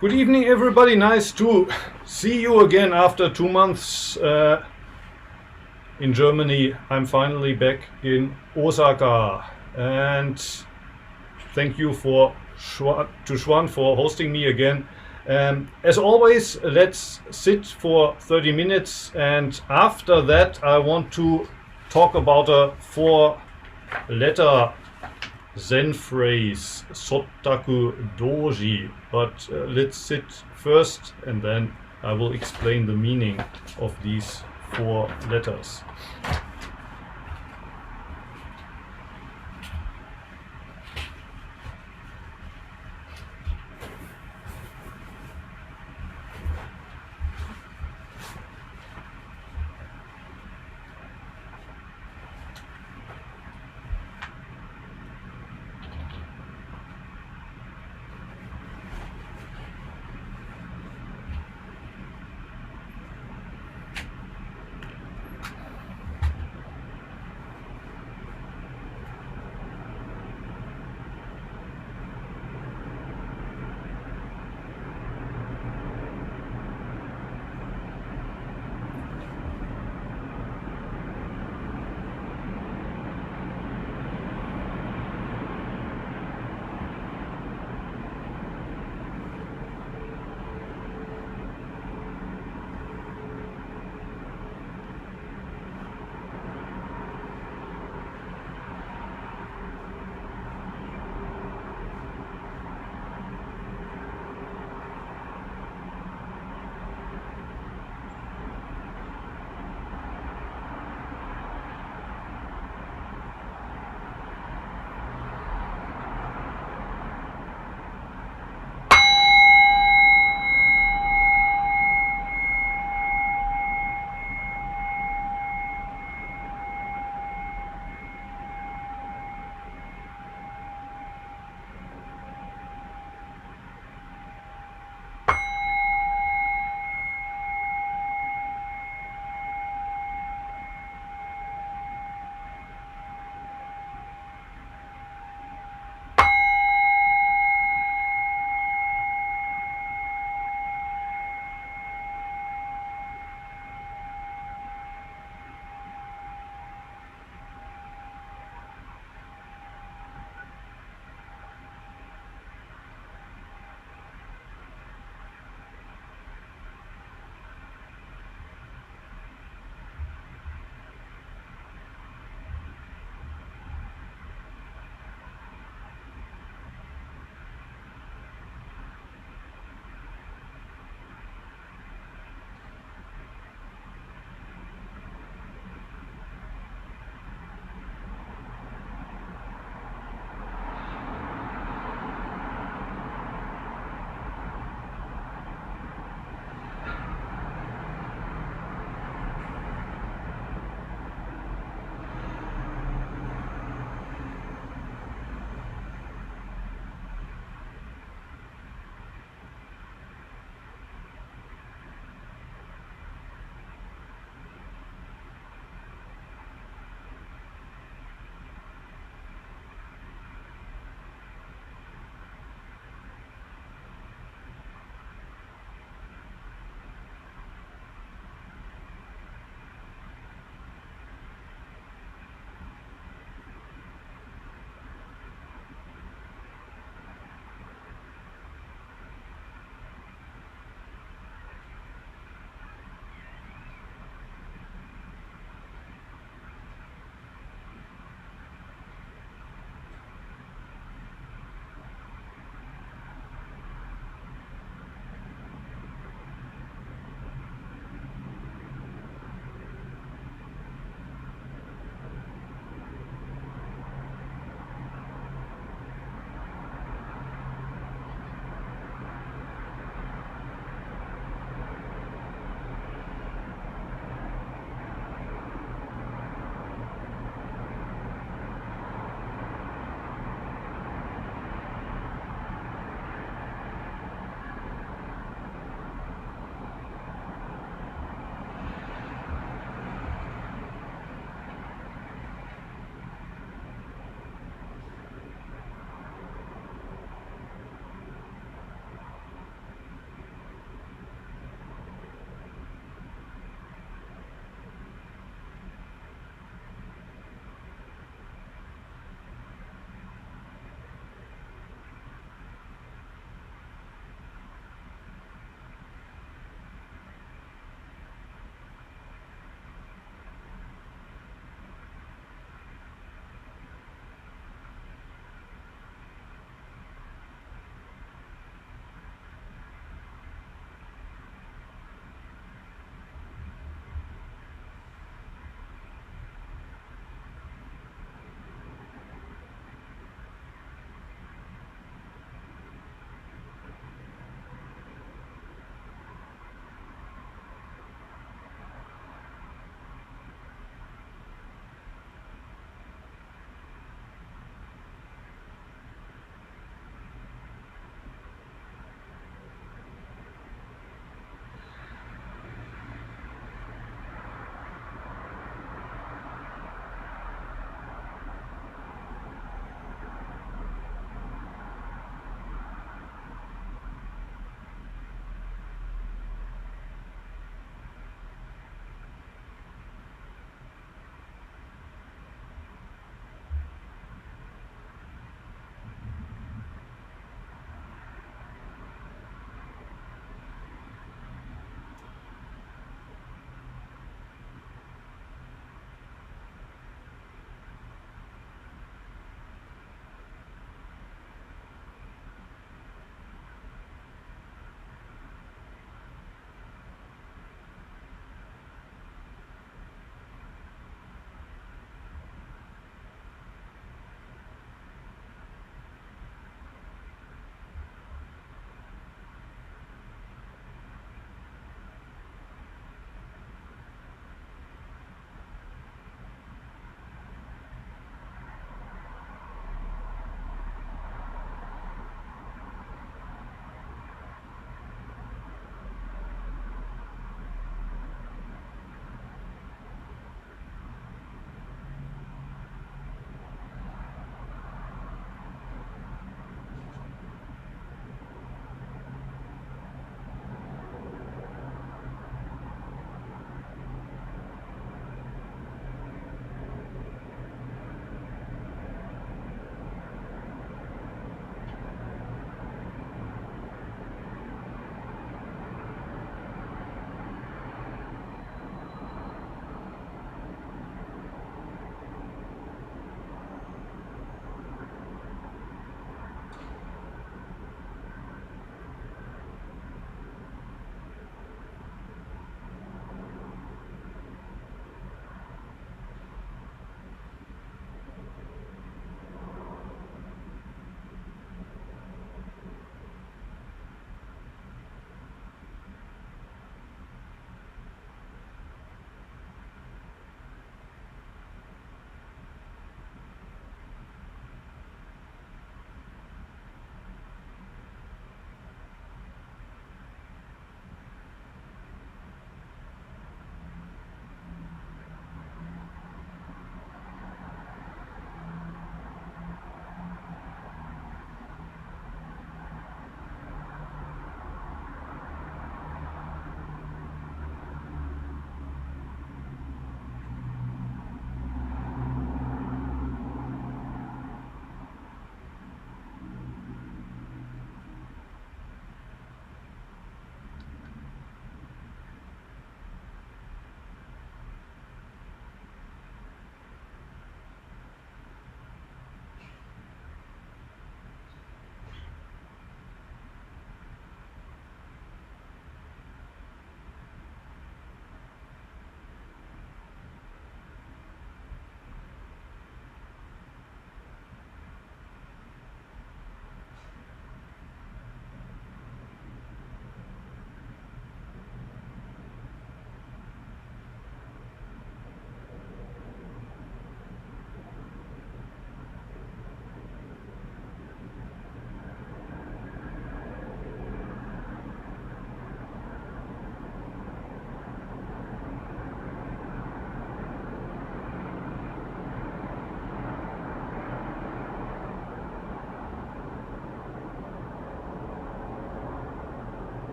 Good evening, everybody. Nice to see you again after 2 months in Germany. I'm finally back in Osaka, and thank you to Xuan for hosting me again. As always, let's sit for 30 minutes, and after that I want to talk about a 4-letter Zen phrase, Sotaku Doji. But let's sit first, and then I will explain the meaning of these 4 letters.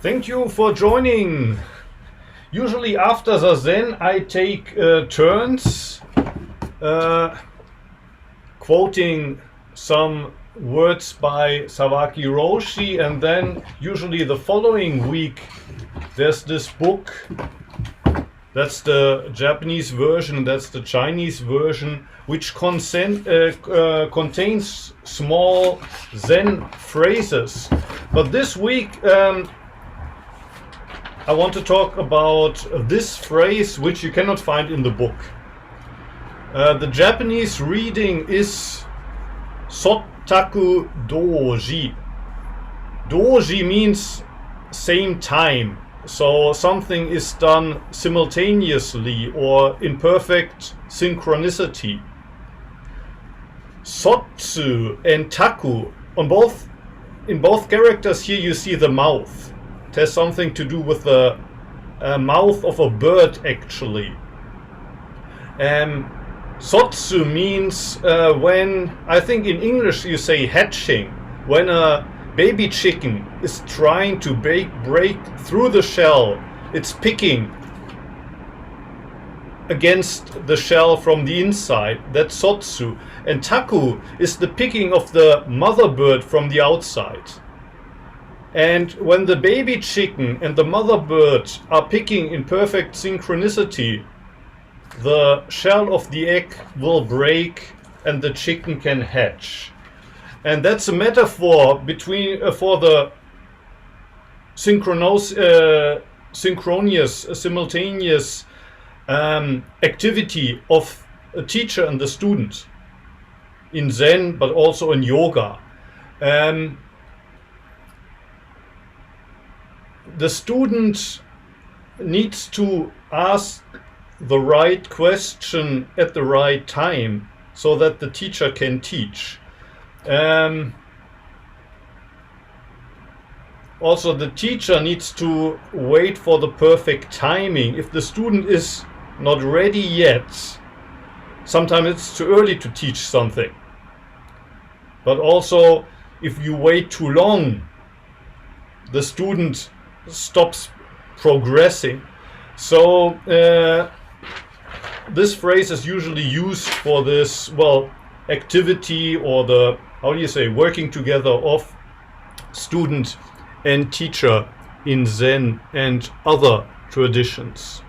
Thank you for joining. Usually after Zazen I take turns quoting some words by Sawaki Roshi, and then usually the following week there's this book. That's the Japanese version, that's the Chinese version, which contains small Zen phrases. But this week I want to talk about this phrase, which you cannot find in the book. The Japanese reading is Sotaku Doji. Doji means same time. So something is done simultaneously or in perfect synchronicity. Sotsu and taku, in both characters here you see the mouth. It has something to do with the mouth of a bird actually. Sotsu means when, I think in English you say hatching, when a baby chicken is trying to break through the shell. It's picking against the shell from the inside. That's Sotsu. And Taku is the picking of the mother bird from the outside. And when the baby chicken and the mother bird are picking in perfect synchronicity, the shell of the egg will break and the chicken can hatch. And that's a metaphor for the synchronous, simultaneous activity of a teacher and the student in Zen, but also in yoga. The student needs to ask the right question at the right time so that the teacher can teach. Also, the teacher needs to wait for the perfect timing. If the student is not ready yet, sometimes it's too early to teach something. But also, if you wait too long, the student stops progressing. So this phrase is usually used for this, activity or the, working together of student and teacher in Zen and other traditions.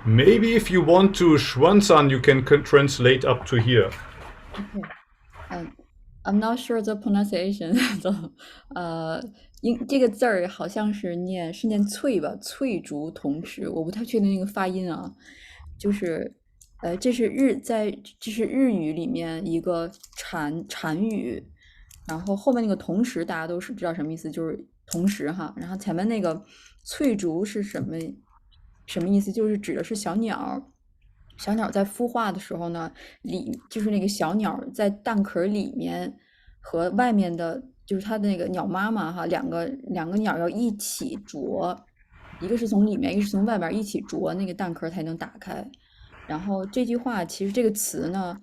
Maybe if you want to, Xuan-san, you can translate up to here. Okay. I'm not sure the pronunciation. 这个字儿好像是念翠吧，翠竹同时，我不太确定那个发音啊。这是日语里面一个禅语，然后后面那个同时大家都是知道什么意思，就是同时哈。然后前面那个翠竹是什么意思？就是指的是小鸟。小鸟在孵化的时候呢，就是那个小鸟在蛋壳里面和外面的，就是它的那个鸟妈妈哈，两个鸟要一起啄，一个是从里面，一个是从外边一起啄，那个蛋壳才能打开。然后这句话其实这个词呢，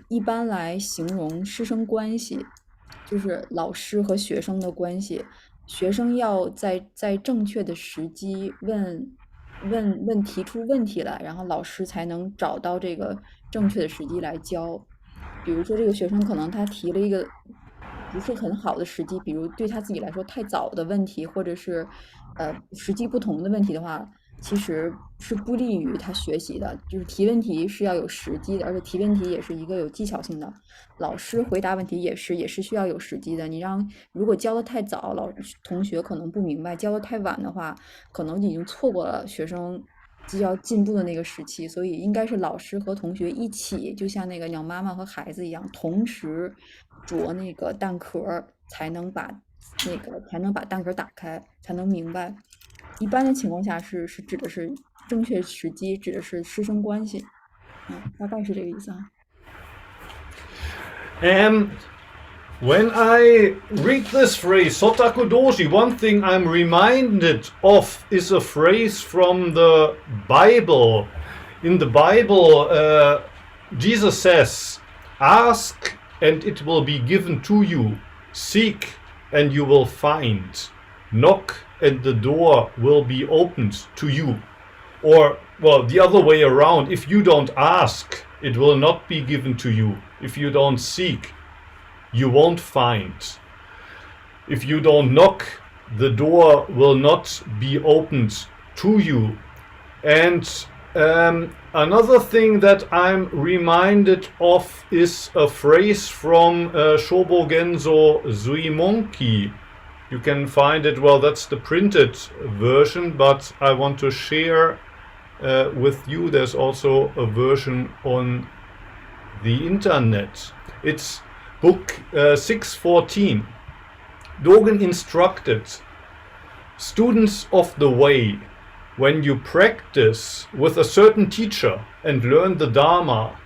一般来形容师生关系，就是老师和学生的关系，学生要在正确的时机提出问题来，然后老师才能找到这个正确的时机来教。比如说这个学生可能他提了一个不是很好的时机，比如对他自己来说太早的问题，或者是时机不同的问题的话，其实是不利于他学习的。就是提问题是要有时机的，而且提问题也是一个有技巧性的。老师回答问题也是需要有时机的。如果教的太早，同学可能不明白；教的太晚的话，可能已经错过了学生就要进步的那个时期。所以应该是老师和同学一起，就像那个鸟妈妈和孩子一样，同时啄那个蛋壳，才能把蛋壳打开，才能明白。一般的情况下是指的是正确时机，指的是师生关系，大概是这个意思啊。When I read this phrase, Sotaku Doji, one thing I'm reminded of is a phrase from the Bible. In the Bible, Jesus says, "Ask and it will be given to you. Seek and you will find. Knock and the door will be opened to you. Or, well, the other way around, if you don't ask, it will not be given to you. If you don't seek, you won't find. If you don't knock, the door will not be opened to you. And another thing that I'm reminded of is a phrase from Shobogenzo Zuimonki. You can find it, well, that's the printed version, but I want to share with you. There's also a version on the internet. It's book 614. Dogen instructed students of the way, when you practice with a certain teacher and learn the Dharma,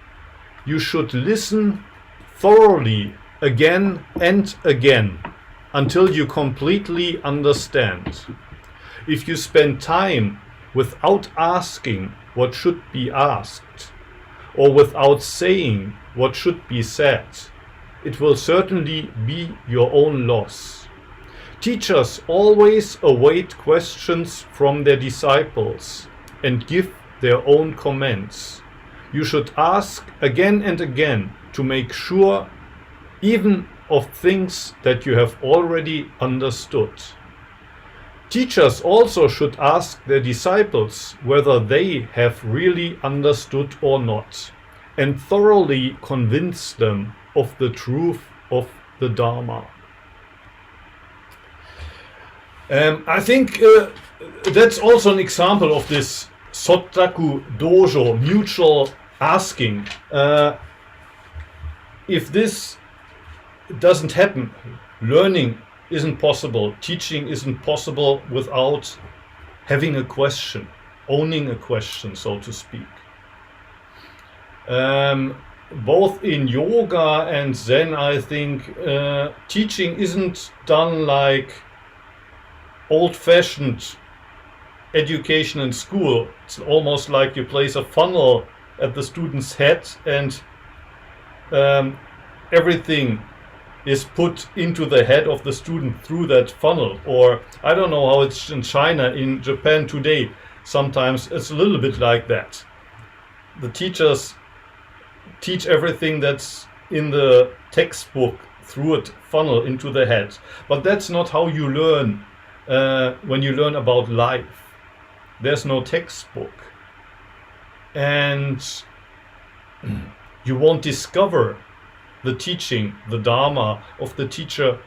you should listen thoroughly again and again until you completely understand. If you spend time without asking what should be asked, or without saying what should be said, it will certainly be your own loss. Teachers always await questions from their disciples and give their own comments. You should ask again and again to make sure, even of things that you have already understood. Teachers also should ask their disciples whether they have really understood or not, and thoroughly convince them of the truth of the Dharma. I think that's also an example of this Sotaku Dojo, mutual asking. If this doesn't happen, learning isn't possible, teaching isn't possible without having a question, owning a question, so to speak. Both in yoga and Zen, I think teaching isn't done like old-fashioned education in school. It's almost like you place a funnel at the student's head and everything is put into the head of the student through that funnel. Or I don't know how it's in China. In Japan today, sometimes it's a little bit like that. The teachers teach everything that's in the textbook through a funnel into the head. But that's not how you learn when you learn about life. There's no textbook. And you won't discover the teaching, the Dharma of the teacher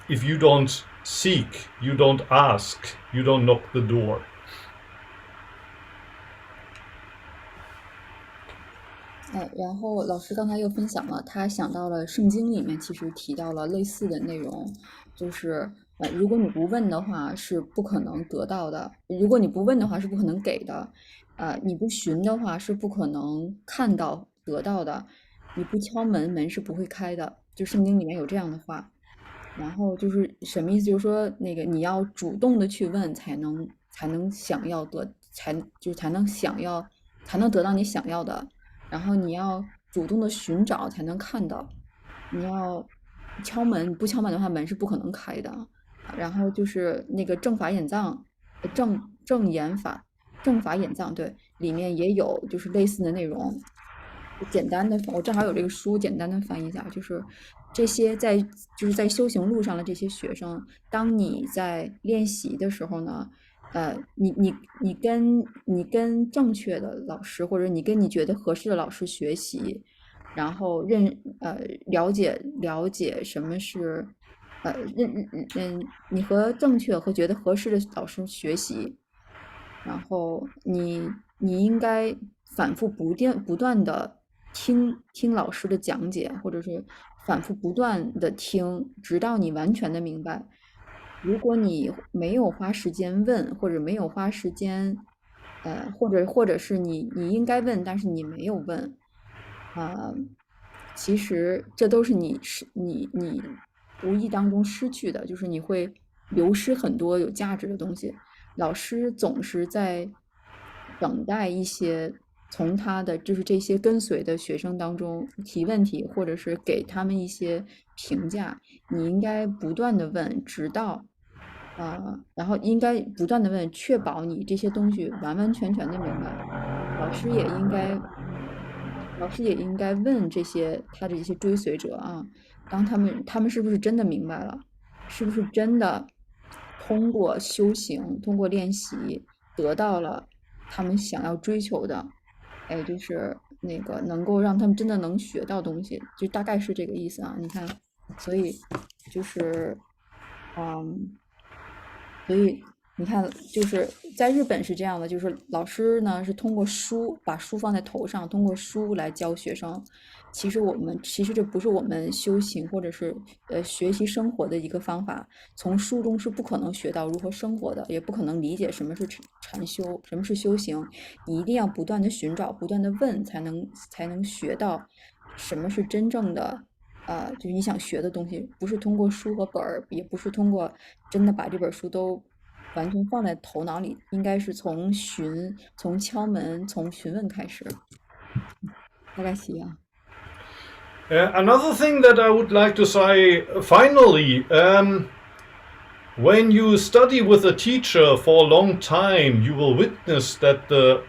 if you don't seek, you don't ask, you don't knock the door.然后老师刚才又分享了，他想到了圣经里面其实提到了类似的内容，就是如果你不问的话是不可能得到的，如果你不问的话是不可能给的，你不寻的话是不可能看到得到的，你不敲门，门是不会开的。就圣经里面有这样的话，然后就是什么意思？就是说那个你要主动的去问，才能想要得，才能想要，才能得到你想要的。然后你要主动的寻找才能看到，你要敲门，不敲门的话门是不可能开的。然后就是那个正法眼藏，正法眼藏，对，里面也有就是类似的内容。简单的，我正好有这个书，简单的翻译一下，就是这些就是在修行路上的这些学生，当你在练习的时候呢，你跟正确的老师，或者你跟你觉得合适的老师学习，然后了解什么是你和正确和觉得合适的老师学习，然后你应该反复不断的听老师的讲解，或者是反复不断的听，直到你完全的明白。如果你没有花时间问，或者没有花时间，或者是你应该问，但是你没有问，其实这都是你无意当中失去的，就是你会流失很多有价值的东西。老师总是在等待一些从他的就是这些跟随的学生当中提问题，或者是给他们一些评价，你应该不断的问，直到然后应该不断的问，确保你这些东西完完全全的明白。老师也应该，老师也应该问这些他的一些追随者啊，当他们是不是真的明白了，是不是真的通过修行，通过练习得到了他们想要追求的，哎，就是那个能够让他们真的能学到东西，就大概是这个意思啊。你看，所以就是，嗯。所以你看，就是在日本是这样的，就是老师呢是通过书，把书放在头上，通过书来教学生。其实这不是我们修行或者是学习生活的一个方法，从书中是不可能学到如何生活的，也不可能理解什么是禅修，什么是修行。你一定要不断的寻找，不断的问，才能学到什么是真正的。就是你想学的东西，不是通过书和本儿，也不是通过真的把这本书都完全放在头脑里，应该是从敲门、从询问开始。大概是啊。Another thing that I would like to say finally, when you study with a teacher for a long time, you will witness that the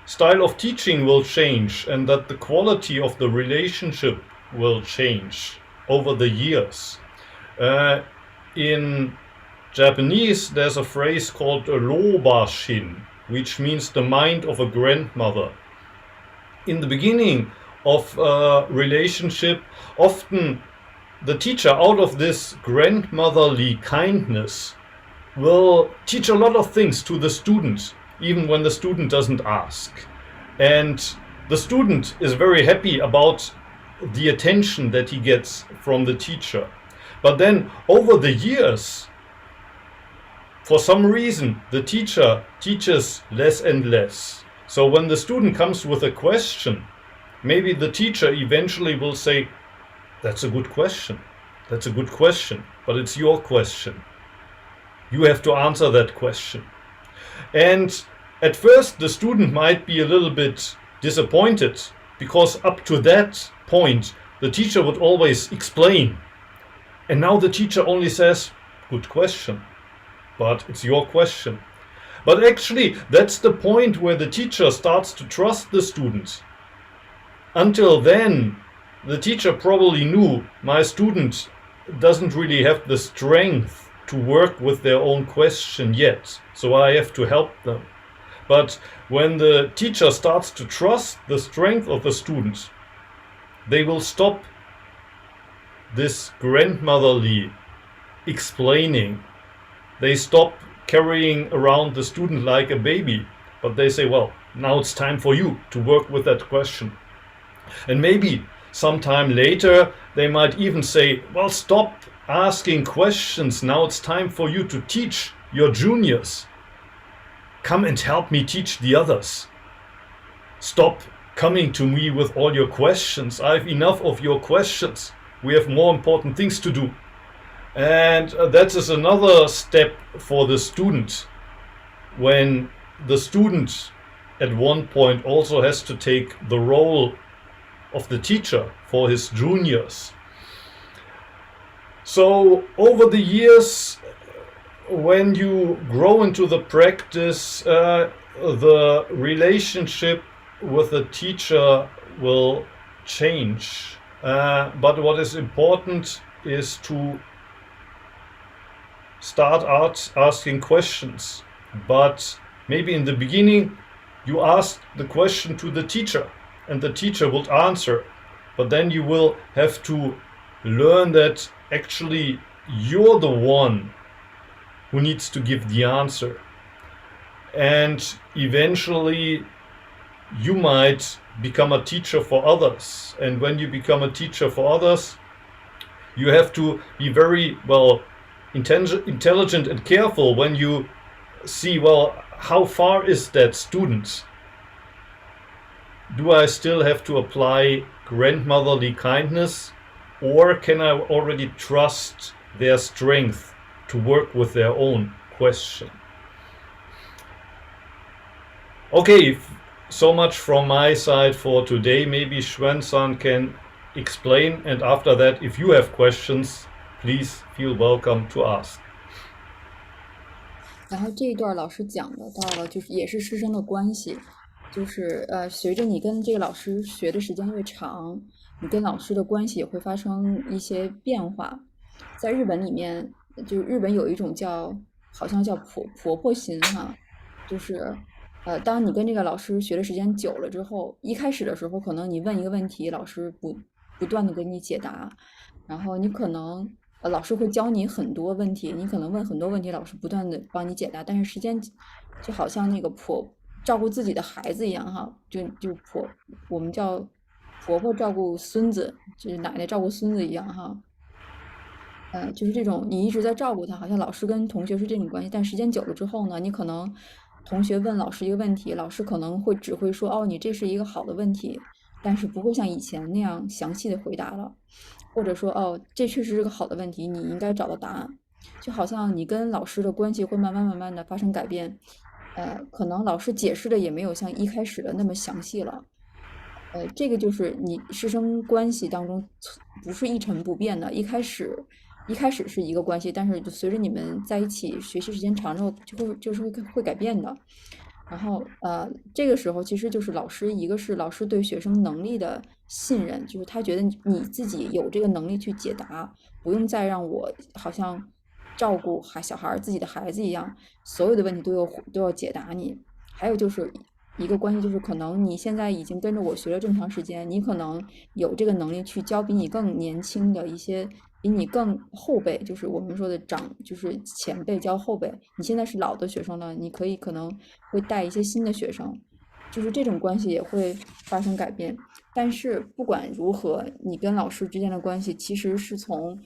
style of teaching will change and that the quality of the relationship will change over the years. In Japanese, there's a phrase called robashin, which means the mind of a grandmother. In the beginning of a relationship, often the teacher, out of this grandmotherly kindness, will teach a lot of things to the student, even when the student doesn't ask. And the student is very happy about the attention that he gets from the teacher. But then over the years, for some reason, the teacher teaches less and less. So when the student comes with a question, maybe the teacher eventually will say, "That's a good question. That's a good question, but it's your question. You have to answer that question." And at first, the student might be a little bit disappointed because up to that point, the teacher would always explain. And now the teacher only says, "Good question, but it's your question." But actually, that's the point where the teacher starts to trust the student. Until then, the teacher probably knew my student doesn't really have the strength to work with their own question yet, so I have to help them. But when the teacher starts to trust the strength of the student, they will stop this grandmotherly explaining. They stop carrying around the student like a baby, but they say, "Well, now it's time for you to work with that question." And maybe sometime later they might even say, "Well, stop asking questions. Now it's time for you to teach your juniors. Come and help me teach the others. Stop coming to me with all your questions. I have enough of your questions. We have more important things to do." And that is another step for the student, when the student at one point also has to take the role of the teacher for his juniors. So over the years, when you grow into the practice, the relationship with the teacher will change. But what is important is to start out asking questions. But maybe in the beginning, you ask the question to the teacher, and the teacher will answer. But then you will have to learn that actually you're the one who needs to give the answer. And eventually you might become a teacher for others. And when you become a teacher for others, you have to be very intelligent and careful when you see, well, how far is that student? Do I still have to apply grandmotherly kindness, or can I already trust their strength to work with their own question? Okay, so much from my side for today. Maybe Xuan-san can explain, and after that, if you have questions, please feel welcome to ask. 然后这一段老师讲的到了，就是也是师生的关系，就是随着你跟这个老师学的时间越长，你跟老师的关系也会发生一些变化。在日本里面，就日本有一种好像叫婆婆心哈，就是当你跟这个老师学的时间久了之后，一开始的时候可能你问一个问题，老师不断的给你解答，然后你可能老师会教你很多问题，你可能问很多问题，老师不断的帮你解答，但是时间就好像那个照顾自己的孩子一样哈，我们叫婆婆照顾孙子，就是奶奶照顾孙子一样哈。就是这种你一直在照顾他，好像老师跟同学是这种关系，但时间久了之后呢，你可能同学问老师一个问题，老师可能只会说哦，你这是一个好的问题，但是不会像以前那样详细的回答了，或者说哦，这确实是个好的问题，你应该找到答案，就好像你跟老师的关系会慢慢的发生改变，可能老师解释的也没有像一开始的那么详细了。这个就是你师生关系当中不是一成不变的，一开始是一个关系，但是随着你们在一起学习时间长之后，就是会改变的。然后这个时候其实就是一个是老师对学生能力的信任，就是他觉得你自己有这个能力去解答，不用再让我好像照顾小孩自己的孩子一样，所有的问题都要解答你。还有就是一个关系，就是可能你现在已经跟着我学了这么长时间，你可能有这个能力去教比你更年轻的一些，比你更后辈，就是我们说的就是前辈教后辈。你现在是老的学生了，你可能会带一些新的学生，就是这种关系也会发生改变。但是不管如何，你跟老师之间的关系其实是从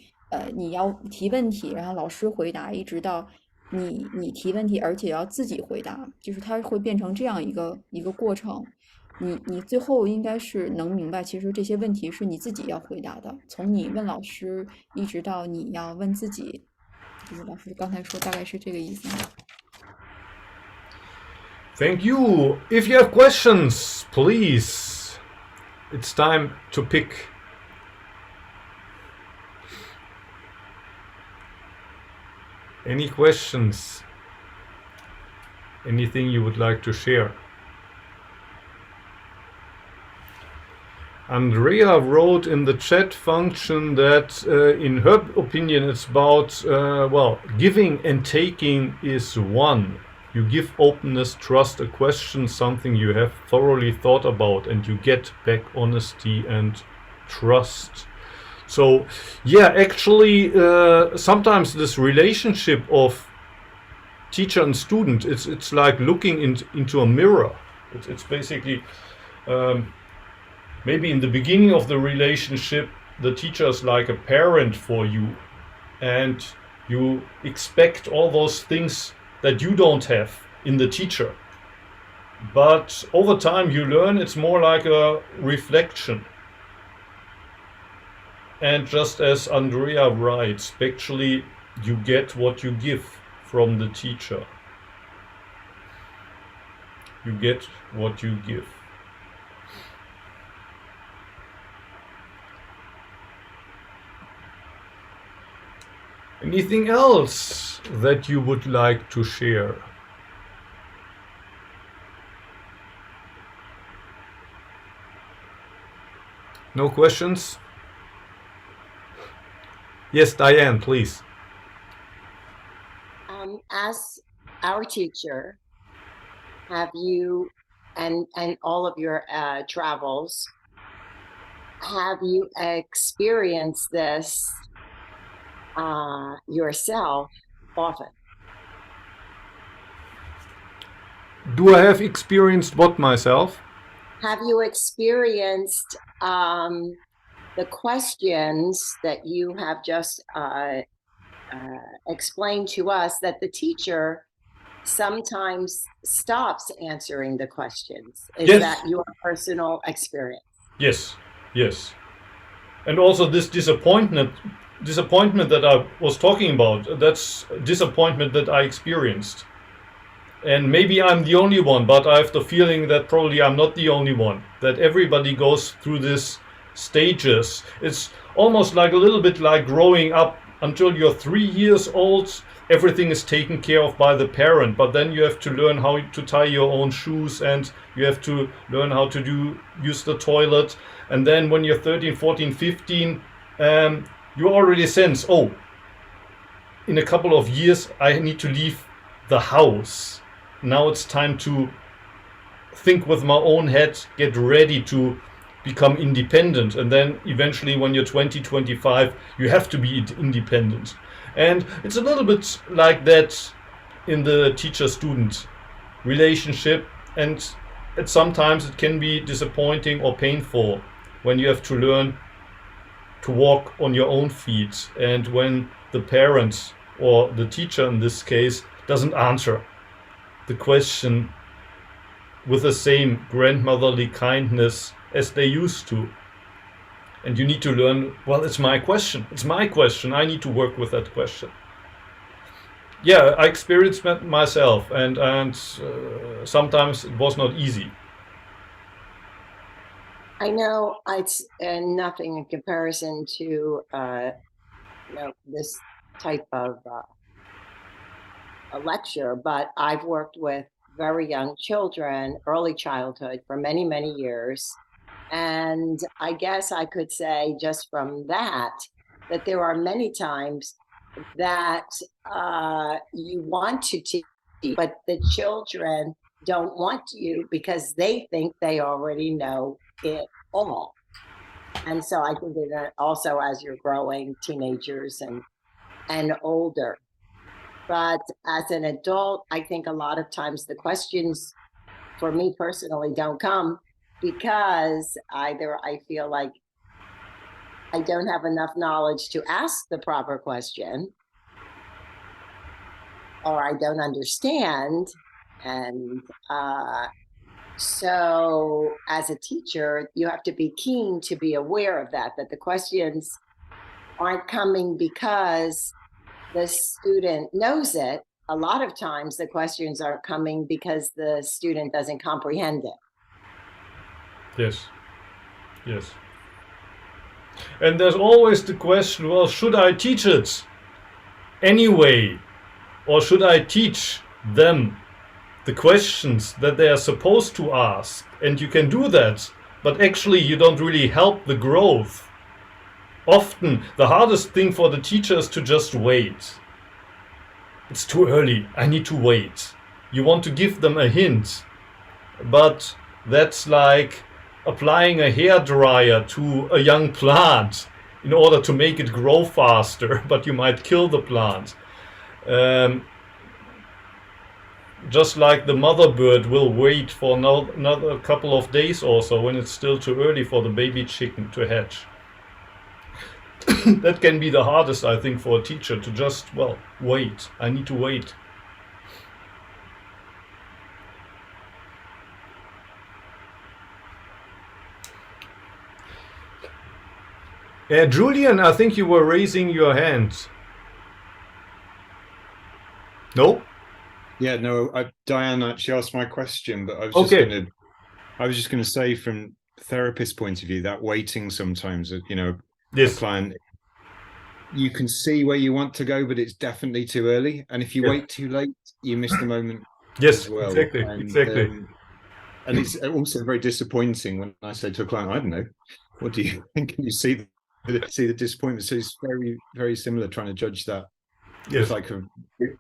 你要提问题，然后老师回答，一直到你提问题，而且要自己回答，就是它会变成这样一个过程。你最后应该是能明白，其实这些问题是你自己要回答的，从你问老师一直到你要问自己，就是老师刚才说大概是这个意思。Thank you. If you have questions, please. It's time to pick. Any questions? Anything you would like to share? Andrea wrote in the chat function that in her opinion it's about, giving and taking is one. You give openness, trust, a question, something you have thoroughly thought about, and you get back honesty and trust. So, yeah, actually, sometimes this relationship of teacher and student, it's like looking into a mirror. It's basically, maybe in the beginning of the relationship, the teacher is like a parent for you, and you expect all those things that you don't have in the teacher. But over time you learn it's more like a reflection. And just as Andrea writes, actually you get what you give from the teacher. You get what you give. Anything else that you would like to share? No questions? Yes, Diane, please. As our teacher, have you, and all of your travels, have you experienced this yourself often? Do I have experienced what myself? Have you experienced the questions that you have just explained to us, that the teacher sometimes stops answering the questions? Is Yes. that your personal experience? Yes, yes. And also this disappointment that I was talking about, that's disappointment that I experienced. and maybe I'm the only one, but I have the feeling that probably I'm not the only one, that everybody goes through these stages. It's almost like a little bit like growing up. Until you're 3 years old, everything is taken care of by the parent, but then you have to learn how to tie your own shoes, and you have to learn how to use the toilet. And then when you're 13, 14, 15, you already sense, oh, in a couple of years I need to leave the house. Now it's time to think with my own head, get ready to become independent. And then eventually when you're 20, 25, you have to be independent. And it's a little bit like that in the teacher-student relationship. And sometimes it can be disappointing or painful when you have to learn to walk on your own feet, and when the parent or the teacher in this case doesn't answer the question with the same grandmotherly kindness as they used to. And you need to learn, well, it's my question, I need to work with that question. Yeah, I experienced that myself, and sometimes it was not easy. I know it's nothing in comparison to this type of a lecture, but I've worked with very young children, early childhood, for many, many years. And I guess I could say just from that there are many times that you want to teach, but the children don't want you because they think they already know it all. And so I think that also as you're growing, teenagers and older. But as an adult, I think a lot of times the questions for me personally don't come because either I feel like I don't have enough knowledge to ask the proper question, or I don't understand. And so as a teacher, you have to be keen to be aware of that the questions aren't coming because the student knows it. A lot of times the questions aren't coming because the student doesn't comprehend it. Yes, yes. And there's always the question, well, should I teach it anyway? Or should I teach them the questions that they are supposed to ask? And you can do that, but actually you don't really help the growth. Often the hardest thing for the teacher is to just wait. It's too early, I need to wait. You want to give them a hint, but that's like applying a hairdryer to a young plant in order to make it grow faster, but you might kill the plant. Just like the mother bird will wait for another couple of days or so when it's still too early for the baby chicken to hatch. That can be the hardest, I think, for a teacher, to just, well, wait. I need to wait. Julian, I think you were raising your hand. No? Yeah, no, Diane actually asked my question, but I was just going to say, from therapist point of view, that waiting sometimes, Yes. a client, you can see where you want to go, but it's definitely too early. And if you wait too late, you miss the moment. Yes, as well. exactly. And it's also very disappointing when I say to a client, I don't know, what do you think? And you see the disappointment. So it's very, very similar trying to judge that. Yes. It's like a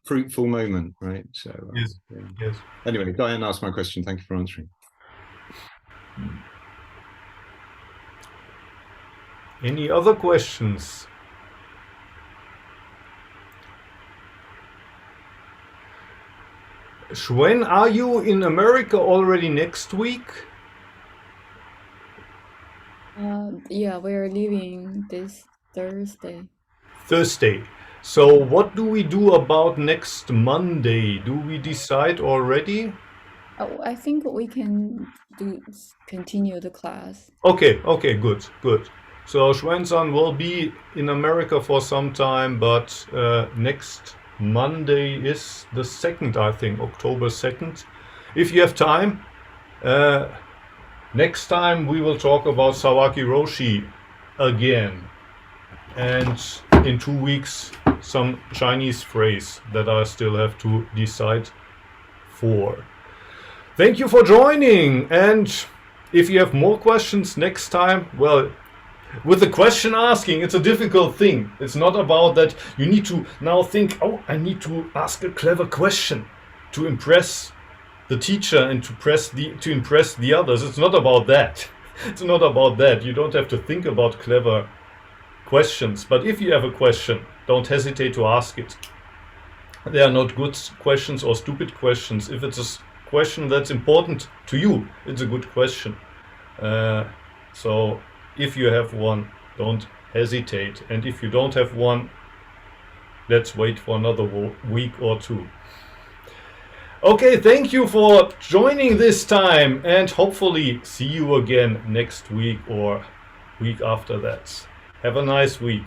fruitful moment, right? So yes. Yes. Anyway, Diane asked my question. Thank you for answering. Any other questions? Xuan, are you in America already next week? Yeah, we're leaving this Thursday. So what do we do about next Monday? Do we decide already? Oh, I think we can continue the class. Okay, good. So Xuan-san will be in America for some time, but next Monday is the 2nd, I think, October 2nd. If you have time, next time we will talk about Sawaki Roshi again. And in 2 weeks, some Chinese phrase that I still have to decide for. Thank you for joining. And if you have more questions next time, well, with the question asking, it's a difficult thing. It's not about that you need to now think, oh, I need to ask a clever question to impress the teacher and to impress the others. It's not about that. It's not about that. You don't have to think about clever questions. But if you have a question, don't hesitate to ask it. They are not good questions or stupid questions. If it's a question that's important to you, it's a good question. So if you have one, don't hesitate. And if you don't have one, let's wait for another week or two. Okay, thank you for joining this time, and hopefully see you again next week or week after that. Have a nice week.